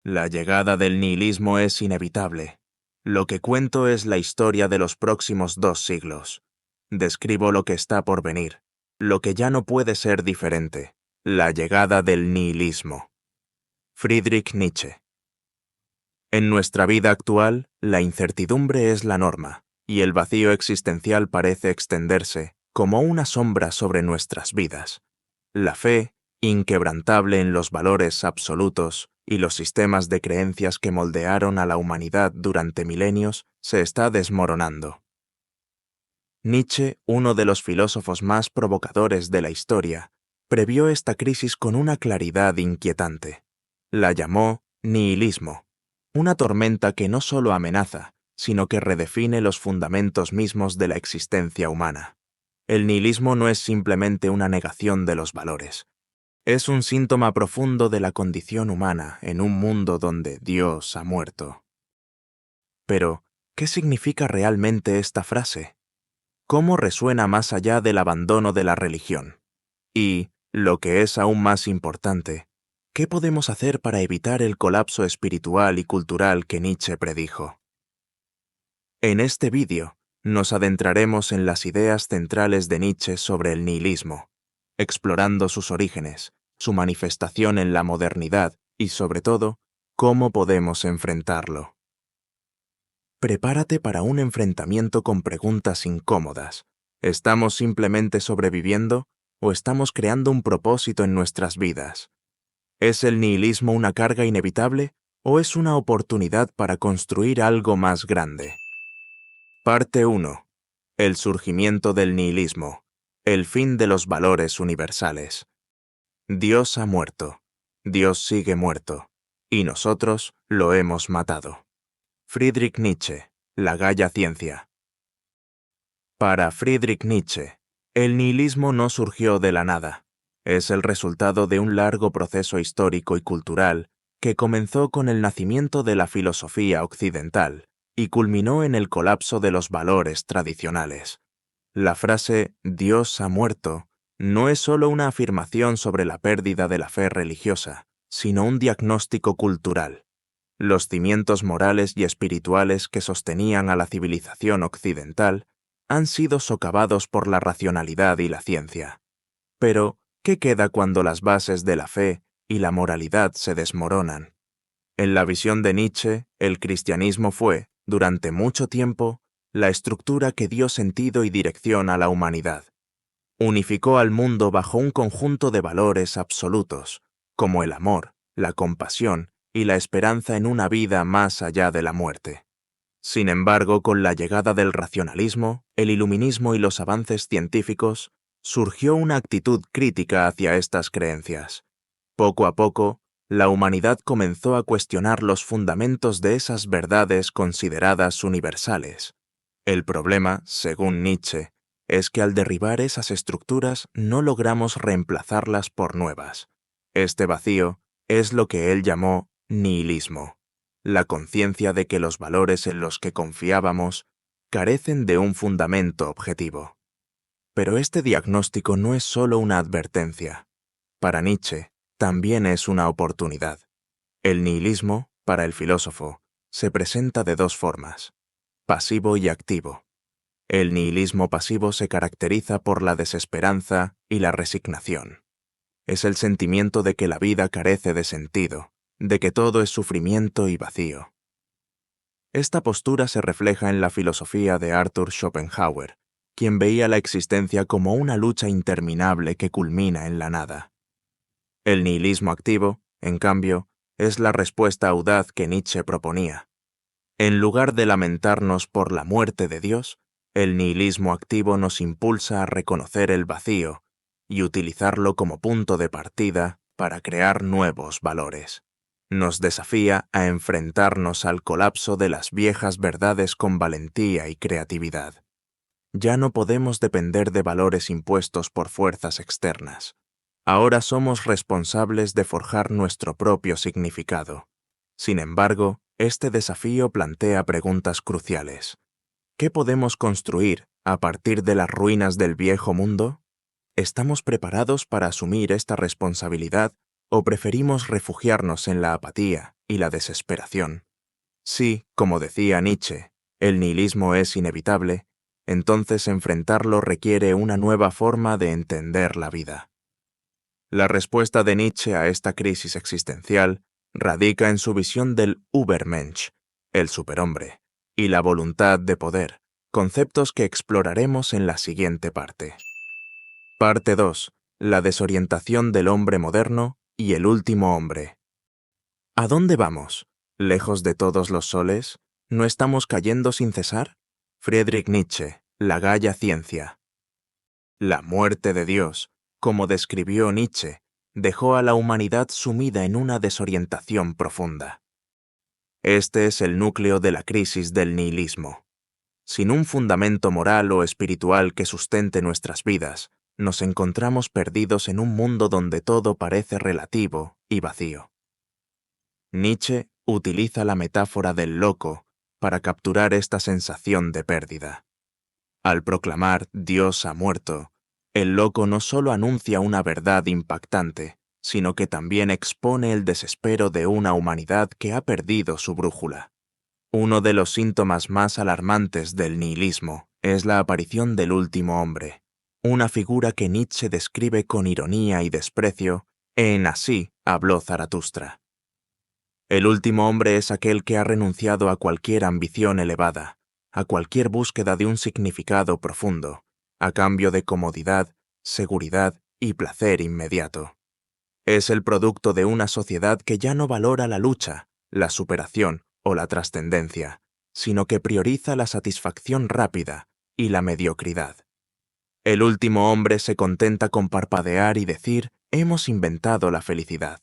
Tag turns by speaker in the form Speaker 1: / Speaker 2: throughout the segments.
Speaker 1: La llegada del nihilismo es inevitable. Lo que cuento es la historia de los próximos 2 siglos. Describo lo que está por venir, lo que ya no puede ser diferente, la llegada del nihilismo. Friedrich Nietzsche. En nuestra vida actual, la incertidumbre es la norma, y el vacío existencial parece extenderse como una sombra sobre nuestras vidas. La fe, inquebrantable en los valores absolutos y los sistemas de creencias que moldearon a la humanidad durante milenios, se está desmoronando. Nietzsche, uno de los filósofos más provocadores de la historia, previó esta crisis con una claridad inquietante. La llamó nihilismo, una tormenta que no solo amenaza, sino que redefine los fundamentos mismos de la existencia humana. El nihilismo no es simplemente una negación de los valores. Es un síntoma profundo de la condición humana en un mundo donde Dios ha muerto. Pero, ¿qué significa realmente esta frase? ¿Cómo resuena más allá del abandono de la religión? Y, lo que es aún más importante, ¿qué podemos hacer para evitar el colapso espiritual y cultural que Nietzsche predijo? En este vídeo, nos adentraremos en las ideas centrales de Nietzsche sobre el nihilismo, explorando sus orígenes, su manifestación en la modernidad y, sobre todo, cómo podemos enfrentarlo. Prepárate para un enfrentamiento con preguntas incómodas. ¿Estamos simplemente sobreviviendo o estamos creando un propósito en nuestras vidas? ¿Es el nihilismo una carga inevitable o es una oportunidad para construir algo más grande? Parte 1. El surgimiento del nihilismo. El fin de los valores universales. Dios ha muerto. Dios sigue muerto. Y nosotros lo hemos matado. Friedrich Nietzsche, La Gaia Ciencia. Para Friedrich Nietzsche, el nihilismo no surgió de la nada. Es el resultado de un largo proceso histórico y cultural que comenzó con el nacimiento de la filosofía occidental y culminó en el colapso de los valores tradicionales. La frase «Dios ha muerto» no es solo una afirmación sobre la pérdida de la fe religiosa, sino un diagnóstico cultural. Los cimientos morales y espirituales que sostenían a la civilización occidental han sido socavados por la racionalidad y la ciencia. Pero, ¿qué queda cuando las bases de la fe y la moralidad se desmoronan? En la visión de Nietzsche, el cristianismo fue, durante mucho tiempo, la estructura que dio sentido y dirección a la humanidad. Unificó al mundo bajo un conjunto de valores absolutos, como el amor, la compasión y la esperanza en una vida más allá de la muerte. Sin embargo, con la llegada del racionalismo, el iluminismo y los avances científicos, surgió una actitud crítica hacia estas creencias. Poco a poco, la humanidad comenzó a cuestionar los fundamentos de esas verdades consideradas universales. El problema, según Nietzsche, es que al derribar esas estructuras no logramos reemplazarlas por nuevas. Este vacío es lo que él llamó nihilismo, la conciencia de que los valores en los que confiábamos carecen de un fundamento objetivo. Pero este diagnóstico no es solo una advertencia. Para Nietzsche, también es una oportunidad. El nihilismo, para el filósofo, se presenta de 2 formas: pasivo y activo. El nihilismo pasivo se caracteriza por la desesperanza y la resignación. Es el sentimiento de que la vida carece de sentido, de que todo es sufrimiento y vacío. Esta postura se refleja en la filosofía de Arthur Schopenhauer, quien veía la existencia como una lucha interminable que culmina en la nada. El nihilismo activo, en cambio, es la respuesta audaz que Nietzsche proponía. En lugar de lamentarnos por la muerte de Dios, el nihilismo activo nos impulsa a reconocer el vacío y utilizarlo como punto de partida para crear nuevos valores. Nos desafía a enfrentarnos al colapso de las viejas verdades con valentía y creatividad. Ya no podemos depender de valores impuestos por fuerzas externas. Ahora somos responsables de forjar nuestro propio significado. Sin embargo, este desafío plantea preguntas cruciales. ¿Qué podemos construir a partir de las ruinas del viejo mundo? ¿Estamos preparados para asumir esta responsabilidad o preferimos refugiarnos en la apatía y la desesperación. Si, como decía Nietzsche, el nihilismo es inevitable, entonces enfrentarlo requiere una nueva forma de entender la vida. La respuesta de Nietzsche a esta crisis existencial radica en su visión del Übermensch, el superhombre, y la voluntad de poder, conceptos que exploraremos en la siguiente parte. Parte 2. La desorientación del hombre moderno y el último hombre. ¿A dónde vamos? ¿Lejos de todos los soles? ¿No estamos cayendo sin cesar? Friedrich Nietzsche, La Gaia Ciencia. La muerte de Dios, como describió Nietzsche, dejó a la humanidad sumida en una desorientación profunda. Este es el núcleo de la crisis del nihilismo. Sin un fundamento moral o espiritual que sustente nuestras vidas, nos encontramos perdidos en un mundo donde todo parece relativo y vacío. Nietzsche utiliza la metáfora del loco para capturar esta sensación de pérdida. Al proclamar «Dios ha muerto», el loco no solo anuncia una verdad impactante, sino que también expone el desespero de una humanidad que ha perdido su brújula. Uno de los síntomas más alarmantes del nihilismo es la aparición del último hombre, una figura que Nietzsche describe con ironía y desprecio en Así habló Zaratustra. El último hombre es aquel que ha renunciado a cualquier ambición elevada, a cualquier búsqueda de un significado profundo, a cambio de comodidad, seguridad y placer inmediato. Es el producto de una sociedad que ya no valora la lucha, la superación o la trascendencia, sino que prioriza la satisfacción rápida y la mediocridad. El último hombre se contenta con parpadear y decir, hemos inventado la felicidad.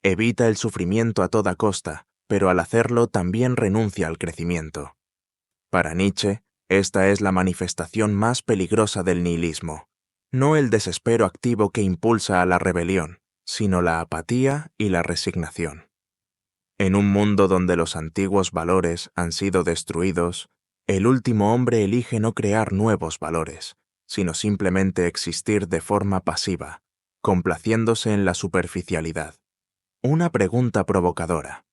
Speaker 1: Evita el sufrimiento a toda costa, pero al hacerlo también renuncia al crecimiento. Para Nietzsche, esta es la manifestación más peligrosa del nihilismo, no el desespero activo que impulsa a la rebelión, sino la apatía y la resignación. En un mundo donde los antiguos valores han sido destruidos, el último hombre elige no crear nuevos valores, sino simplemente existir de forma pasiva, complaciéndose en la superficialidad. Una pregunta provocadora.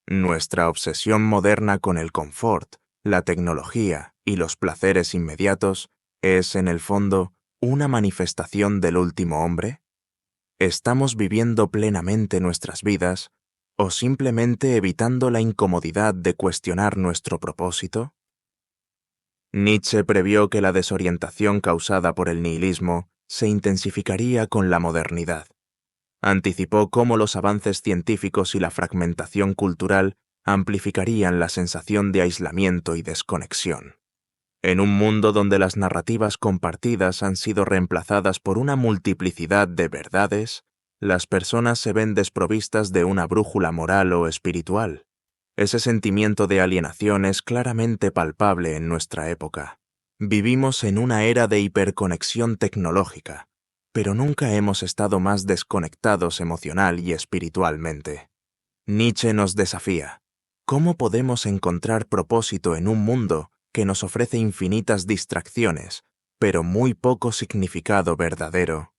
Speaker 1: ¿Nuestra obsesión moderna con el confort, la tecnología y los placeres inmediatos es, en el fondo, una manifestación del último hombre? ¿Estamos viviendo plenamente nuestras vidas o simplemente evitando la incomodidad de cuestionar nuestro propósito? Nietzsche previó que la desorientación causada por el nihilismo se intensificaría con la modernidad. Anticipó cómo los avances científicos y la fragmentación cultural amplificarían la sensación de aislamiento y desconexión. En un mundo donde las narrativas compartidas han sido reemplazadas por una multiplicidad de verdades, las personas se ven desprovistas de una brújula moral o espiritual. Ese sentimiento de alienación es claramente palpable en nuestra época. Vivimos en una era de hiperconexión tecnológica, pero nunca hemos estado más desconectados emocional y espiritualmente. Nietzsche nos desafía. ¿Cómo podemos encontrar propósito en un mundo que nos ofrece infinitas distracciones, pero muy poco significado verdadero?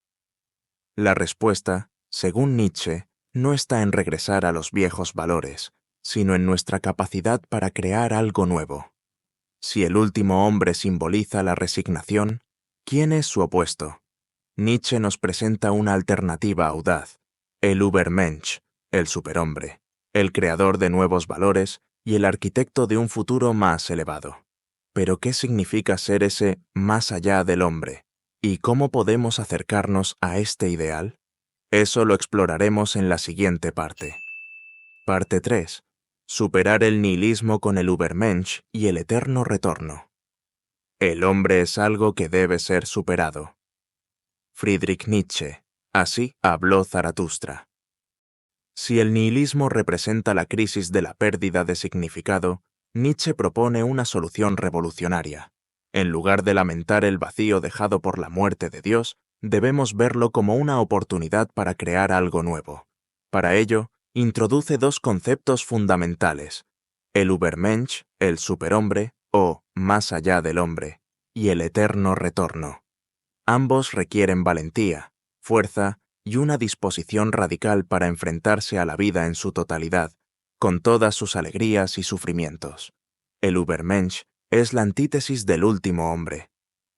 Speaker 1: La respuesta, según Nietzsche, no está en regresar a los viejos valores, sino en nuestra capacidad para crear algo nuevo. Si el último hombre simboliza la resignación, ¿quién es su opuesto? Nietzsche nos presenta una alternativa audaz, el Übermensch, el superhombre, el creador de nuevos valores y el arquitecto de un futuro más elevado. Pero ¿qué significa ser ese más allá del hombre? ¿Y cómo podemos acercarnos a este ideal? Eso lo exploraremos en la siguiente parte. Parte 3. Superar el nihilismo con el Übermensch y el eterno retorno. El hombre es algo que debe ser superado. Friedrich Nietzsche. Así habló Zaratustra. Si el nihilismo representa la crisis de la pérdida de significado, Nietzsche propone una solución revolucionaria. En lugar de lamentar el vacío dejado por la muerte de Dios, debemos verlo como una oportunidad para crear algo nuevo. Para ello, introduce dos conceptos fundamentales: el Übermensch, el superhombre, o más allá del hombre, y el eterno retorno. Ambos requieren valentía, fuerza y una disposición radical para enfrentarse a la vida en su totalidad, con todas sus alegrías y sufrimientos. El Übermensch es la antítesis del último hombre.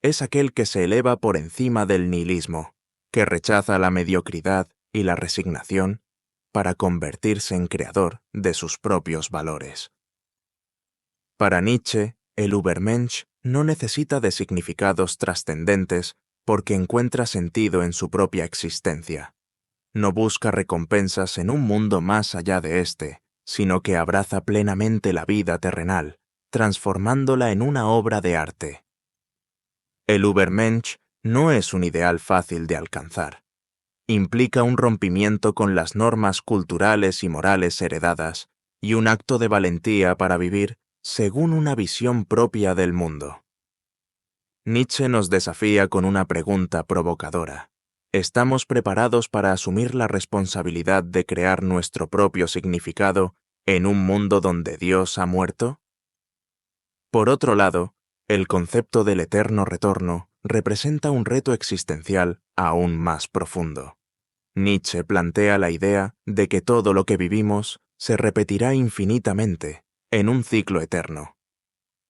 Speaker 1: Es aquel que se eleva por encima del nihilismo, que rechaza la mediocridad y la resignación para convertirse en creador de sus propios valores. Para Nietzsche, el Übermensch no necesita de significados trascendentes porque encuentra sentido en su propia existencia. No busca recompensas en un mundo más allá de este, sino que abraza plenamente la vida terrenal, transformándola en una obra de arte. El Übermensch no es un ideal fácil de alcanzar. Implica un rompimiento con las normas culturales y morales heredadas y un acto de valentía para vivir según una visión propia del mundo. Nietzsche nos desafía con una pregunta provocadora. ¿Estamos preparados para asumir la responsabilidad de crear nuestro propio significado en un mundo donde Dios ha muerto? Por otro lado, el concepto del eterno retorno representa un reto existencial aún más profundo. Nietzsche plantea la idea de que todo lo que vivimos se repetirá infinitamente, en un ciclo eterno.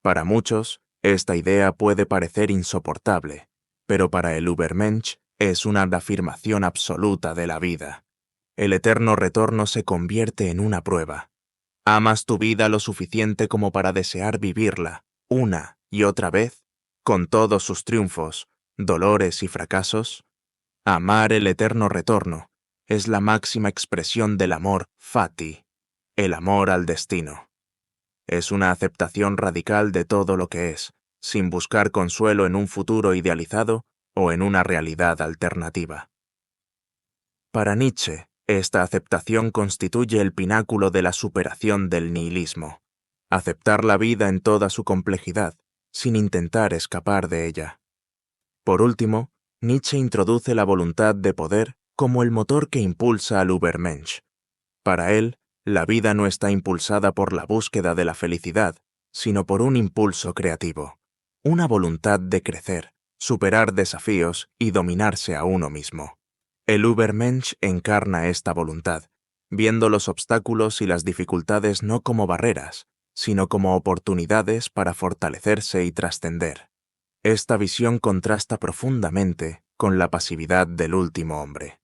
Speaker 1: Para muchos, esta idea puede parecer insoportable, pero para el Übermensch es una afirmación absoluta de la vida. El eterno retorno se convierte en una prueba. ¿Amas tu vida lo suficiente como para desear vivirla, una y otra vez, con todos sus triunfos, dolores y fracasos? Amar el eterno retorno es la máxima expresión del amor fati, el amor al destino. Es una aceptación radical de todo lo que es, sin buscar consuelo en un futuro idealizado o en una realidad alternativa. Para Nietzsche, esta aceptación constituye el pináculo de la superación del nihilismo. Aceptar la vida en toda su complejidad, sin intentar escapar de ella. Por último, Nietzsche introduce la voluntad de poder como el motor que impulsa al Übermensch. Para él, la vida no está impulsada por la búsqueda de la felicidad, sino por un impulso creativo, una voluntad de crecer, superar desafíos y dominarse a uno mismo. El Übermensch encarna esta voluntad, viendo los obstáculos y las dificultades no como barreras, sino como oportunidades para fortalecerse y trascender. Esta visión contrasta profundamente con la pasividad del último hombre.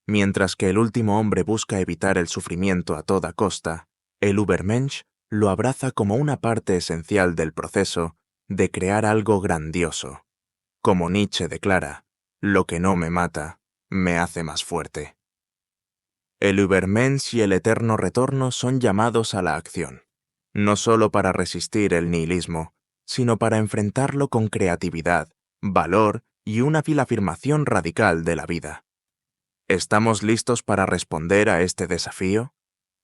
Speaker 1: Mientras que el último hombre busca evitar el sufrimiento a toda costa, el Übermensch lo abraza como una parte esencial del proceso de crear algo grandioso. Como Nietzsche declara, lo que no me mata, me hace más fuerte. El Übermensch y el eterno retorno son llamados a la acción, no solo para resistir el nihilismo, sino para enfrentarlo con creatividad, valor y una afirmación radical de la vida. ¿Estamos listos para responder a este desafío?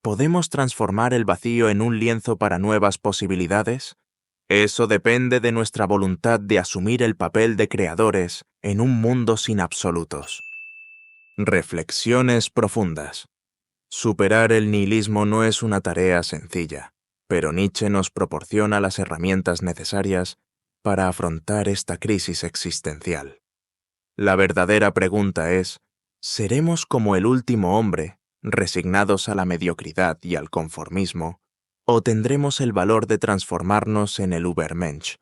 Speaker 1: ¿Podemos transformar el vacío en un lienzo para nuevas posibilidades? Eso depende de nuestra voluntad de asumir el papel de creadores en un mundo sin absolutos. Reflexiones profundas. Superar el nihilismo no es una tarea sencilla, pero Nietzsche nos proporciona las herramientas necesarias para afrontar esta crisis existencial. La verdadera pregunta es, ¿seremos como el último hombre, resignados a la mediocridad y al conformismo, o tendremos el valor de transformarnos en el Übermensch?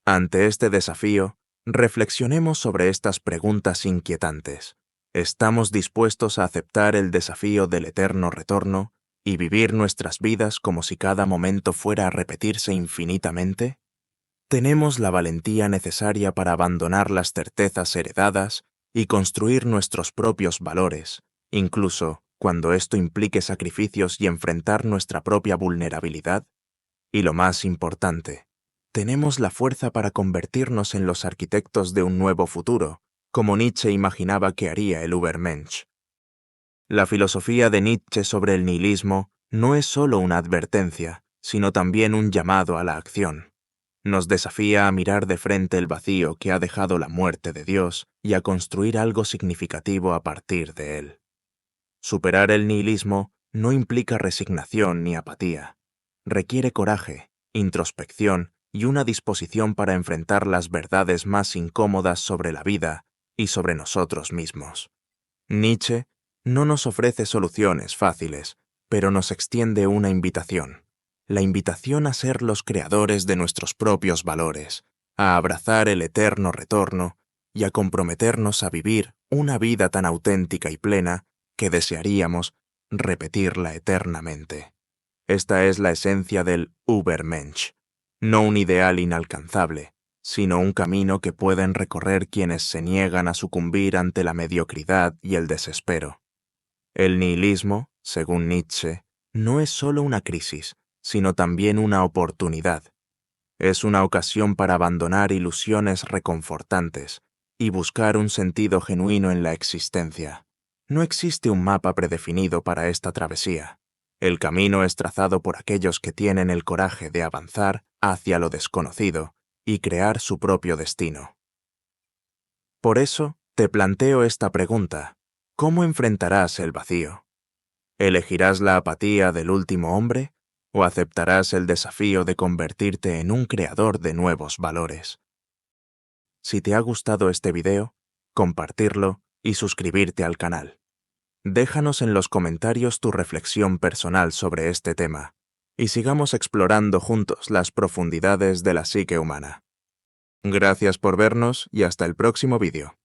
Speaker 1: Ante este desafío, reflexionemos sobre estas preguntas inquietantes. ¿Estamos dispuestos a aceptar el desafío del eterno retorno y vivir nuestras vidas como si cada momento fuera a repetirse infinitamente? ¿Tenemos la valentía necesaria para abandonar las certezas heredadas y construir nuestros propios valores, incluso cuando esto implique sacrificios y enfrentar nuestra propia vulnerabilidad? Y lo más importante, ¿tenemos la fuerza para convertirnos en los arquitectos de un nuevo futuro, como Nietzsche imaginaba que haría el Übermensch? La filosofía de Nietzsche sobre el nihilismo no es solo una advertencia, sino también un llamado a la acción. Nos desafía a mirar de frente el vacío que ha dejado la muerte de Dios y a construir algo significativo a partir de él. Superar el nihilismo no implica resignación ni apatía. Requiere coraje, introspección y una disposición para enfrentar las verdades más incómodas sobre la vida y sobre nosotros mismos. Nietzsche no nos ofrece soluciones fáciles, pero nos extiende una invitación. La invitación a ser los creadores de nuestros propios valores, a abrazar el eterno retorno y a comprometernos a vivir una vida tan auténtica y plena que desearíamos repetirla eternamente. Esta es la esencia del Übermensch, no un ideal inalcanzable, sino un camino que pueden recorrer quienes se niegan a sucumbir ante la mediocridad y el desespero. El nihilismo, según Nietzsche, no es solo una crisis, sino también una oportunidad. Es una ocasión para abandonar ilusiones reconfortantes y buscar un sentido genuino en la existencia. No existe un mapa predefinido para esta travesía. El camino es trazado por aquellos que tienen el coraje de avanzar hacia lo desconocido y crear su propio destino. Por eso, te planteo esta pregunta: ¿cómo enfrentarás el vacío? ¿Elegirás la apatía del último hombre o aceptarás el desafío de convertirte en un creador de nuevos valores? Si te ha gustado este video, compartirlo y suscribirte al canal. Déjanos en los comentarios tu reflexión personal sobre este tema y sigamos explorando juntos las profundidades de la psique humana. Gracias por vernos y hasta el próximo vídeo.